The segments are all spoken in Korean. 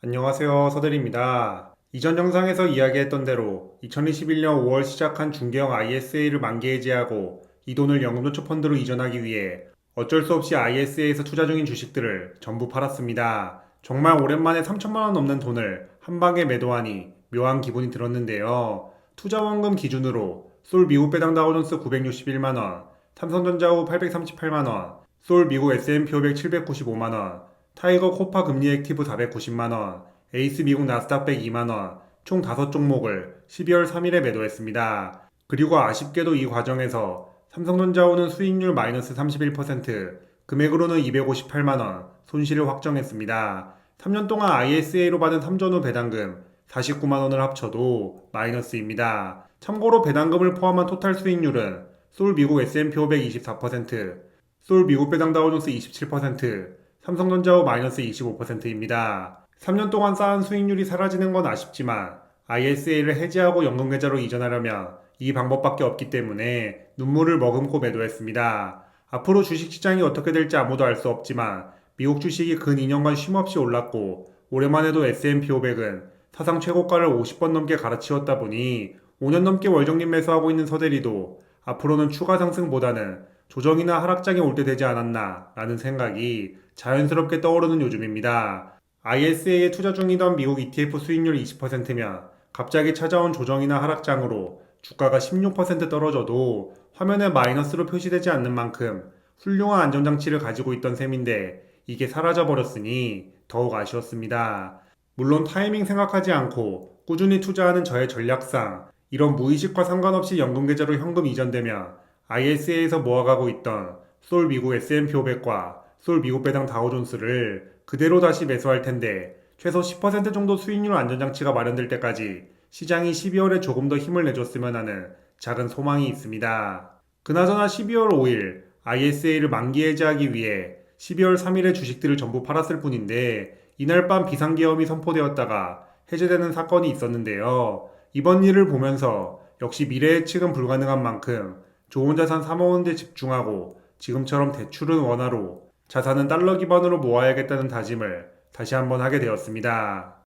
안녕하세요. 서대리입니다. 이전 영상에서 이야기했던 대로 2021년 5월 시작한 중개형 ISA를 만기 해지하고 이 돈을 연금저축 펀드로 이전하기 위해 어쩔 수 없이 ISA에서 투자 중인 주식들을 전부 팔았습니다. 정말 오랜만에 3천만 원 넘는 돈을 한 방에 매도하니 묘한 기분이 들었는데요. 투자 원금 기준으로 솔 미국 배당 다우존스 961만 원, 삼성전자우 838만 원, 솔 미국 S&P 500 795만 원, 타이거 코파 금리 액티브 490만원, 에이스 미국 나스닥 102만원, 총 5종목을 12월 3일에 매도했습니다. 그리고 아쉽게도 이 과정에서 삼성전자호는 수익률 마이너스 31%, 금액으로는 258만원, 손실을 확정했습니다. 3년 동안 ISA로 받은 3전후 배당금 49만원을 합쳐도 마이너스입니다. 참고로 배당금을 포함한 토탈 수익률은 솔 미국 S&P 500 24%, 솔 미국 배당 다우존스 27%, 삼성전자후 마이너스 25%입니다. 3년 동안 쌓은 수익률이 사라지는 건 아쉽지만 ISA를 해지하고 연금계좌로 이전하려면 이 방법밖에 없기 때문에 눈물을 머금고 매도했습니다. 앞으로 주식시장이 어떻게 될지 아무도 알 수 없지만 미국 주식이 근 2년간 쉼없이 올랐고 올해만 해도 S&P 500은 사상 최고가를 50번 넘게 갈아치웠다 보니 5년 넘게 월정립 매수하고 있는 서대리도 앞으로는 추가 상승보다는 조정이나 하락장이 올 때 되지 않았나 라는 생각이 자연스럽게 떠오르는 요즘입니다. ISA에 투자 중이던 미국 ETF 수익률 20%면 갑자기 찾아온 조정이나 하락장으로 주가가 16% 떨어져도 화면에 마이너스로 표시되지 않는 만큼 훌륭한 안전장치를 가지고 있던 셈인데 이게 사라져버렸으니 더욱 아쉬웠습니다. 물론 타이밍 생각하지 않고 꾸준히 투자하는 저의 전략상 이런 무의식과 상관없이 연금계좌로 현금 이전되면 ISA에서 모아가고 있던 솔 미국 S&P 500과 솔 미국 배당 다우존스를 그대로 다시 매수할 텐데 최소 10% 정도 수익률 안전장치가 마련될 때까지 시장이 12월에 조금 더 힘을 내줬으면 하는 작은 소망이 있습니다. 그나저나 12월 5일 ISA를 만기 해지하기 위해 12월 3일에 주식들을 전부 팔았을 뿐인데 이날 밤 비상계엄이 선포되었다가 해제되는 사건이 있었는데요. 이번 일을 보면서 역시 미래 예측은 불가능한 만큼 좋은 자산 사모으는 데 집중하고 지금처럼 대출은 원화로 자산은 달러 기반으로 모아야겠다는 다짐을 다시 한번 하게 되었습니다.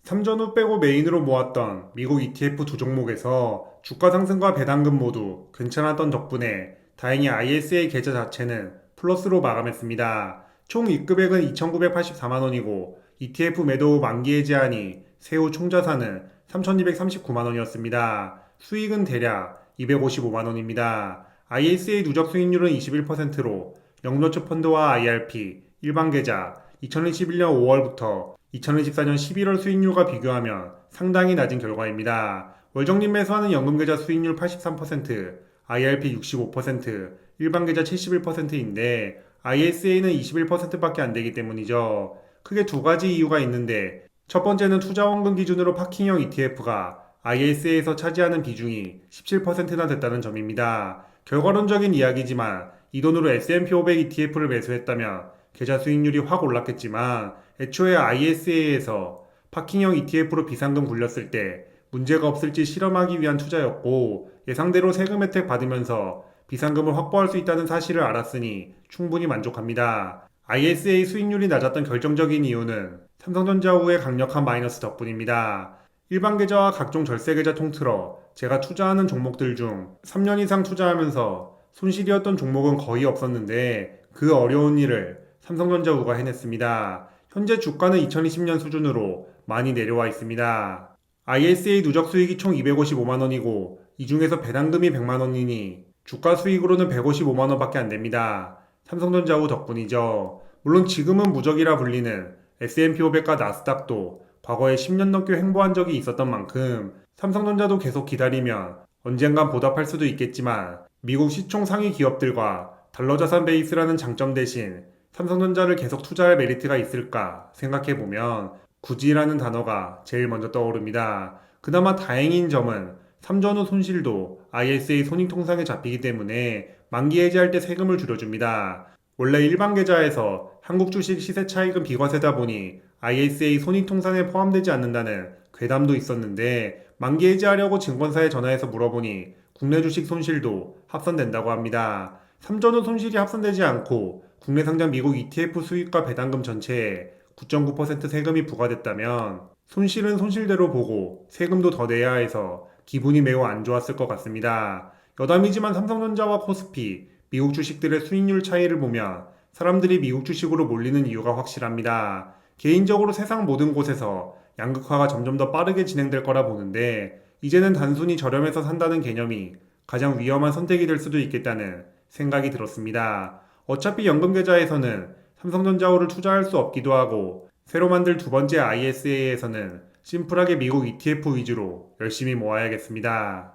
3전후 빼고 메인으로 모았던 미국 ETF 두 종목에서 주가 상승과 배당금 모두 괜찮았던 덕분에 다행히 ISA 계좌 자체는 플러스로 마감했습니다. 총 입금액은 2,984만원이고 ETF 매도 후 만기 해지하니 세후 총 자산은 3,239만원이었습니다. 수익은 대략 255만원입니다. ISA 누적 수익률은 21%로 영노츠 펀드와 IRP, 일반 계좌 2021년 5월부터 2024년 11월 수익률과 비교하면 상당히 낮은 결과입니다. 월정립 매수하는 연금계좌 수익률 83%, IRP 65%, 일반 계좌 71%인데 ISA는 21%밖에 안 되기 때문이죠. 크게 두 가지 이유가 있는데 첫 번째는 투자원금 기준으로 파킹형 ETF가 ISA에서 차지하는 비중이 17%나 됐다는 점입니다. 결과론적인 이야기지만 이 돈으로 S&P 500 ETF를 매수했다면 계좌 수익률이 확 올랐겠지만 애초에 ISA에서 파킹형 ETF로 비상금 굴렸을 때 문제가 없을지 실험하기 위한 투자였고 예상대로 세금 혜택 받으면서 비상금을 확보할 수 있다는 사실을 알았으니 충분히 만족합니다. ISA 수익률이 낮았던 결정적인 이유는 삼성전자후의 강력한 마이너스 덕분입니다. 일반 계좌와 각종 절세 계좌 통틀어 제가 투자하는 종목들 중 3년 이상 투자하면서 손실이었던 종목은 거의 없었는데 그 어려운 일을 삼성전자우가 해냈습니다. 현재 주가는 2020년 수준으로 많이 내려와 있습니다. ISA 누적 수익이 총 255만원이고 이 중에서 배당금이 100만원이니 주가 수익으로는 155만원밖에 안 됩니다. 삼성전자우 덕분이죠. 물론 지금은 무적이라 불리는 S&P 500과 나스닥도 과거에 10년 넘게 횡보한 적이 있었던 만큼 삼성전자도 계속 기다리면 언젠간 보답할 수도 있겠지만 미국 시총 상위 기업들과 달러 자산 베이스라는 장점 대신 삼성전자를 계속 투자할 메리트가 있을까 생각해보면 굳이라는 단어가 제일 먼저 떠오릅니다. 그나마 다행인 점은 3전 후 손실도 ISA 손익통상에 잡히기 때문에 만기 해지할 때 세금을 줄여줍니다. 원래 일반 계좌에서 한국 주식 시세 차익은 비과세다 보니 ISA 손익통상에 포함되지 않는다는 괴담도 있었는데 만기 해지하려고 증권사에 전화해서 물어보니 국내 주식 손실도 합산된다고 합니다. 3전 후 손실이 합산되지 않고 국내 상장 미국 ETF 수익과 배당금 전체에 9.9% 세금이 부과됐다면 손실은 손실대로 보고 세금도 더 내야 해서 기분이 매우 안 좋았을 것 같습니다. 여담이지만 삼성전자와 코스피, 미국 주식들의 수익률 차이를 보면 사람들이 미국 주식으로 몰리는 이유가 확실합니다. 개인적으로 세상 모든 곳에서 양극화가 점점 더 빠르게 진행될 거라 보는데 이제는 단순히 저렴해서 산다는 개념이 가장 위험한 선택이 될 수도 있겠다는 생각이 들었습니다. 어차피 연금계좌에서는 삼성전자호를 투자할 수 없기도 하고 새로 만들 두 번째 ISA에서는 심플하게 미국 ETF 위주로 열심히 모아야겠습니다.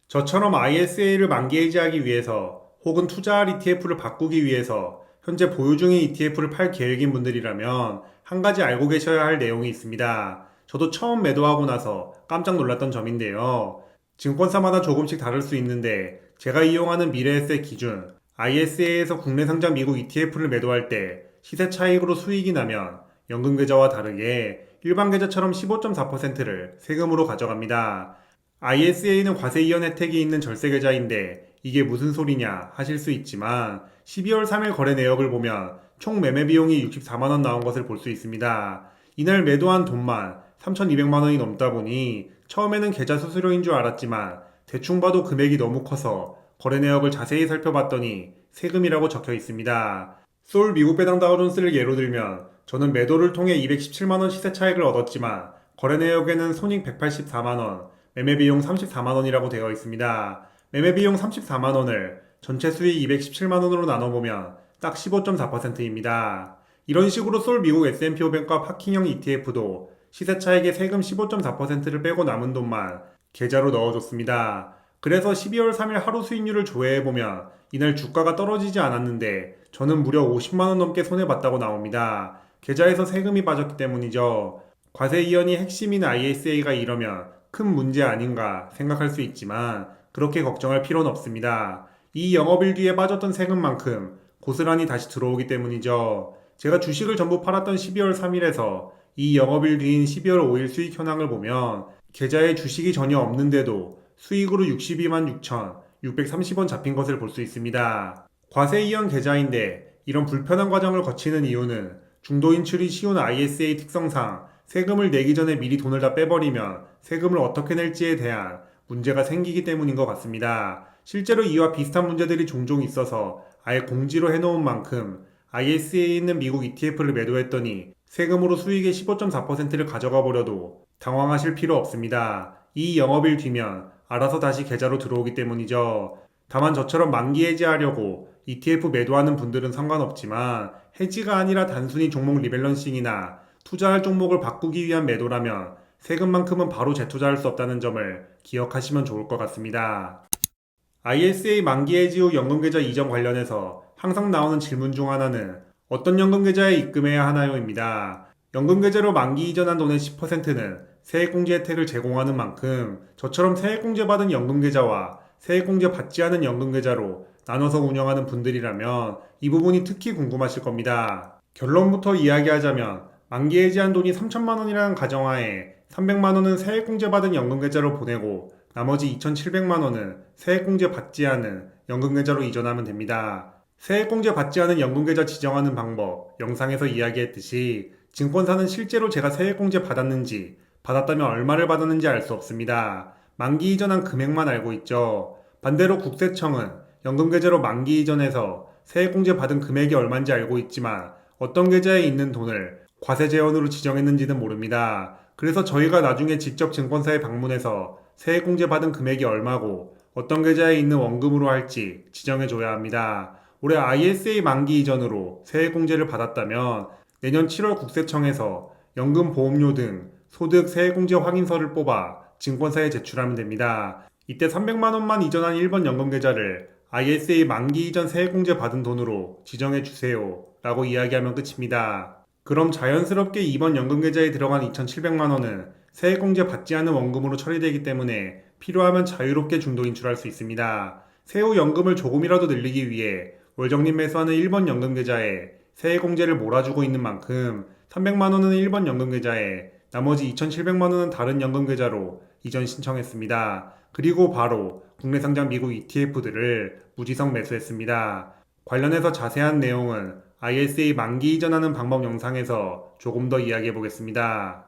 저처럼 ISA를 만기 해지하기 위해서 혹은 투자할 ETF를 바꾸기 위해서 현재 보유 중인 ETF를 팔 계획인 분들이라면 한 가지 알고 계셔야 할 내용이 있습니다. 저도 처음 매도하고 나서 깜짝 놀랐던 점인데요. 증권사마다 조금씩 다를 수 있는데 제가 이용하는 미래에셋 기준 ISA에서 국내 상장 미국 ETF를 매도할 때 시세 차익으로 수익이 나면 연금계좌와 다르게 일반 계좌처럼 15.4%를 세금으로 가져갑니다. ISA는 과세 이연 혜택이 있는 절세 계좌인데 이게 무슨 소리냐 하실 수 있지만 12월 3일 거래 내역을 보면 총 매매 비용이 64만원 나온 것을 볼 수 있습니다. 이날 매도한 돈만 3,200만원이 넘다 보니 처음에는 계좌 수수료인 줄 알았지만 대충 봐도 금액이 너무 커서 거래 내역을 자세히 살펴봤더니 세금이라고 적혀 있습니다. 소울 미국 배당 다우존스를 예로 들면 저는 매도를 통해 217만원 시세 차익을 얻었지만 거래 내역에는 손익 184만원, 매매 비용 34만원이라고 되어 있습니다. 매매 비용 34만원을 전체 수익 217만원으로 나눠보면 딱 15.4%입니다. 이런 식으로 솔 미국 S&P 500과 파킹형 ETF도 시세 차익의 세금 15.4%를 빼고 남은 돈만 계좌로 넣어줬습니다. 그래서 12월 3일 하루 수익률을 조회해보면 이날 주가가 떨어지지 않았는데 저는 무려 50만원 넘게 손해봤다고 나옵니다. 계좌에서 세금이 빠졌기 때문이죠. 과세 이연이 핵심인 ISA가 이러면 큰 문제 아닌가 생각할 수 있지만 그렇게 걱정할 필요는 없습니다. 이 영업일 뒤에 빠졌던 세금만큼 고스란히 다시 들어오기 때문이죠. 제가 주식을 전부 팔았던 12월 3일에서 이 영업일 뒤인 12월 5일 수익 현황을 보면 계좌에 주식이 전혀 없는데도 수익으로 62만 6,630원 잡힌 것을 볼 수 있습니다. 과세 이연 계좌인데 이런 불편한 과정을 거치는 이유는 중도 인출이 쉬운 ISA 특성상 세금을 내기 전에 미리 돈을 다 빼버리면 세금을 어떻게 낼지에 대한 문제가 생기기 때문인 것 같습니다. 실제로 이와 비슷한 문제들이 종종 있어서 아예 공지로 해놓은 만큼 ISA에 있는 미국 ETF를 매도했더니 세금으로 수익의 15.4%를 가져가 버려도 당황하실 필요 없습니다. 이 영업일 뒤면 알아서 다시 계좌로 들어오기 때문이죠. 다만 저처럼 만기 해지하려고 ETF 매도하는 분들은 상관없지만 해지가 아니라 단순히 종목 리밸런싱이나 투자할 종목을 바꾸기 위한 매도라면 세금만큼은 바로 재투자할 수 없다는 점을 기억하시면 좋을 것 같습니다. ISA 만기 해지 후 연금계좌 이전 관련해서 항상 나오는 질문 중 하나는 어떤 연금계좌에 입금해야 하나요?입니다. 연금계좌로 만기 이전한 돈의 10%는 세액공제 혜택을 제공하는 만큼 저처럼 세액공제 받은 연금계좌와 세액공제 받지 않은 연금계좌로 나눠서 운영하는 분들이라면 이 부분이 특히 궁금하실 겁니다. 결론부터 이야기하자면 만기 해지한 돈이 3천만 원이라는 가정하에 300만 원은 세액공제 받은 연금계좌로 보내고 나머지 2,700만 원은 세액공제 받지 않은 연금계좌로 이전하면 됩니다. 세액공제 받지 않은 연금계좌 지정하는 방법, 영상에서 이야기했듯이 증권사는 실제로 제가 세액공제 받았는지, 받았다면 얼마를 받았는지 알 수 없습니다. 만기 이전한 금액만 알고 있죠. 반대로 국세청은 연금계좌로 만기 이전해서 세액공제 받은 금액이 얼마인지 알고 있지만 어떤 계좌에 있는 돈을 과세재원으로 지정했는지는 모릅니다. 그래서 저희가 나중에 직접 증권사에 방문해서 세액공제 받은 금액이 얼마고 어떤 계좌에 있는 원금으로 할지 지정해줘야 합니다. 올해 ISA 만기 이전으로 세액공제를 받았다면 내년 7월 국세청에서 연금 보험료 등 소득 세액공제 확인서를 뽑아 증권사에 제출하면 됩니다. 이때 300만 원만 이전한 1번 연금계좌를 ISA 만기 이전 세액공제 받은 돈으로 지정해 주세요 라고 이야기하면 끝입니다. 그럼 자연스럽게 2번 연금계좌에 들어간 2,700만 원은 세액공제 받지 않은 원금으로 처리되기 때문에 필요하면 자유롭게 중도 인출할 수 있습니다. 세후 연금을 조금이라도 늘리기 위해 월적립 매수하는 1번 연금계좌에 세액공제를 몰아주고 있는 만큼 300만 원은 1번 연금계좌에 나머지 2,700만 원은 다른 연금계좌로 이전 신청했습니다. 그리고 바로 국내 상장 미국 ETF들을 무지성 매수했습니다. 관련해서 자세한 내용은 ISA 만기 이전하는 방법 영상에서 조금 더 이야기해 보겠습니다.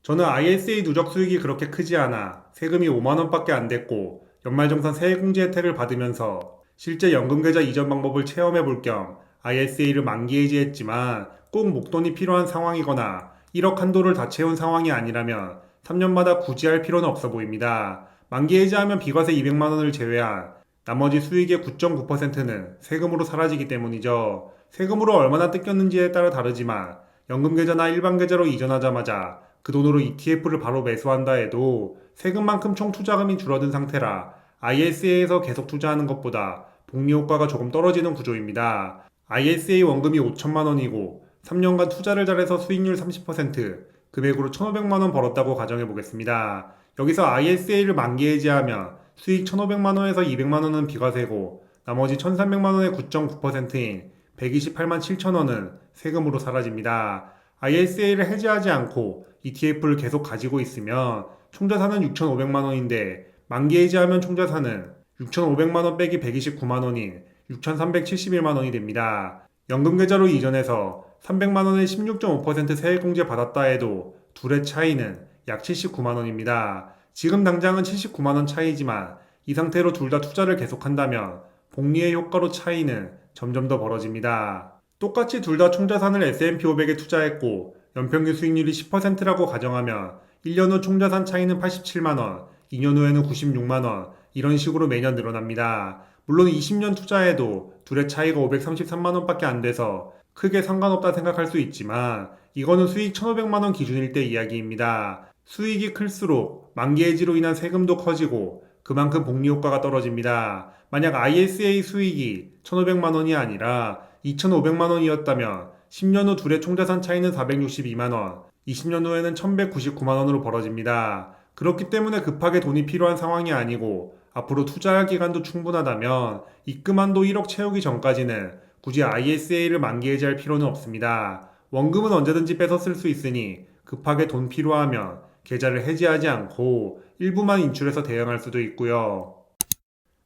저는 ISA 누적 수익이 그렇게 크지 않아 세금이 5만원밖에 안 됐고 연말정산 세액공제 혜택을 받으면서 실제 연금계좌 이전 방법을 체험해 볼 겸 ISA를 만기 해지했지만 꼭 목돈이 필요한 상황이거나 1억 한도를 다 채운 상황이 아니라면 3년마다 굳이 할 필요는 없어 보입니다. 만기 해지하면 비과세 200만원을 제외한 나머지 수익의 9.9%는 세금으로 사라지기 때문이죠. 세금으로 얼마나 뜯겼는지에 따라 다르지만 연금계좌나 일반계좌로 이전하자마자 그 돈으로 ETF를 바로 매수한다 해도 세금만큼 총 투자금이 줄어든 상태라 ISA에서 계속 투자하는 것보다 복리 효과가 조금 떨어지는 구조입니다. ISA 원금이 5천만 원이고 3년간 투자를 잘해서 수익률 30%, 금액으로 1,500만 원 벌었다고 가정해 보겠습니다. 여기서 ISA를 만기 해지하면 수익 1,500만 원에서 200만 원은 비과세고 나머지 1,300만 원의 9.9%인 128만 7천 원은 세금으로 사라집니다. ISA를 해지하지 않고 ETF를 계속 가지고 있으면 총자산은 6,500만 원인데 만기 해지하면 총자산은 6,500만 원 빼기 129만 원인 6,371만 원이 됩니다. 연금계좌로 이전해서 300만 원의 16.5% 세액공제 받았다 해도 둘의 차이는 약 79만 원입니다. 지금 당장은 79만 원 차이지만 이 상태로 둘 다 투자를 계속한다면 복리의 효과로 차이는 점점 더 벌어집니다. 똑같이 둘 다 총자산을 S&P 500에 투자했고 연평균 수익률이 10%라고 가정하면 1년 후 총자산 차이는 87만원, 2년 후에는 96만원, 이런 식으로 매년 늘어납니다. 물론 20년 투자해도 둘의 차이가 533만원밖에 안 돼서 크게 상관없다 생각할 수 있지만 이거는 수익 1,500만원 기준일 때 이야기입니다. 수익이 클수록 만기 해지로 인한 세금도 커지고 그만큼 복리 효과가 떨어집니다. 만약 ISA 수익이 1,500만원이 아니라 2,500만원이었다면 10년 후 둘의 총자산 차이는 462만원, 20년 후에는 1,199만원으로 벌어집니다. 그렇기 때문에 급하게 돈이 필요한 상황이 아니고 앞으로 투자할 기간도 충분하다면 입금 한도 1억 채우기 전까지는 굳이 ISA를 만기 해지할 필요는 없습니다. 원금은 언제든지 뺏어 쓸 수 있으니 급하게 돈 필요하면 계좌를 해지하지 않고 일부만 인출해서 대응할 수도 있고요.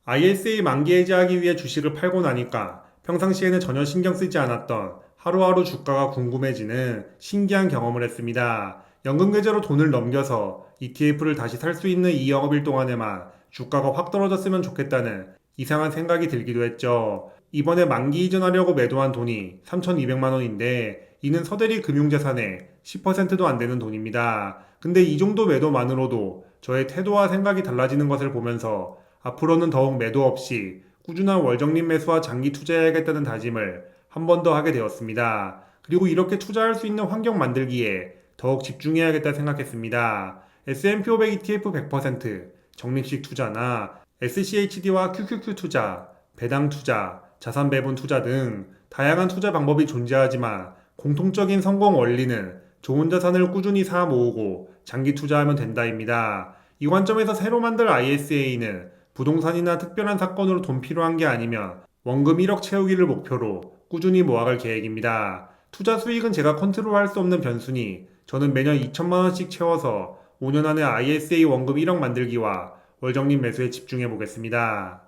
ISA 만기 해지하기 위해 주식을 팔고 나니까 평상시에는 전혀 신경 쓰지 않았던 하루하루 주가가 궁금해지는 신기한 경험을 했습니다. 연금계좌로 돈을 넘겨서 ETF를 다시 살 수 있는 이 영업일 동안에만 주가가 확 떨어졌으면 좋겠다는 이상한 생각이 들기도 했죠. 이번에 만기 이전하려고 매도한 돈이 3,200만 원인데 이는 서대리 금융자산의 10%도 안 되는 돈입니다. 근데 이 정도 매도만으로도 저의 태도와 생각이 달라지는 것을 보면서 앞으로는 더욱 매도 없이 꾸준한 월적립 매수와 장기 투자해야겠다는 다짐을 한 번 더 하게 되었습니다. 그리고 이렇게 투자할 수 있는 환경 만들기에 더욱 집중해야겠다 생각했습니다. S&P 500 ETF 100%, 적립식 투자나 SCHD와 QQQ 투자, 배당 투자, 자산 배분 투자 등 다양한 투자 방법이 존재하지만 공통적인 성공 원리는 좋은 자산을 꾸준히 사 모으고 장기 투자하면 된다입니다. 이 관점에서 새로 만들 ISA는 부동산이나 특별한 사건으로 돈 필요한 게 아니면 원금 1억 채우기를 목표로 꾸준히 모아갈 계획입니다. 투자 수익은 제가 컨트롤할 수 없는 변수니 저는 매년 2천만 원씩 채워서 5년 안에 ISA 원금 1억 만들기와 월적립 매수에 집중해 보겠습니다.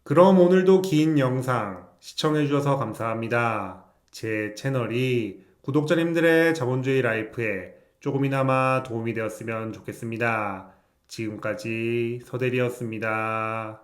그럼 오늘도 긴 영상 시청해주셔서 감사합니다. 제 채널이 구독자님들의 자본주의 라이프에 조금이나마 도움이 되었으면 좋겠습니다. 지금까지 서대리였습니다.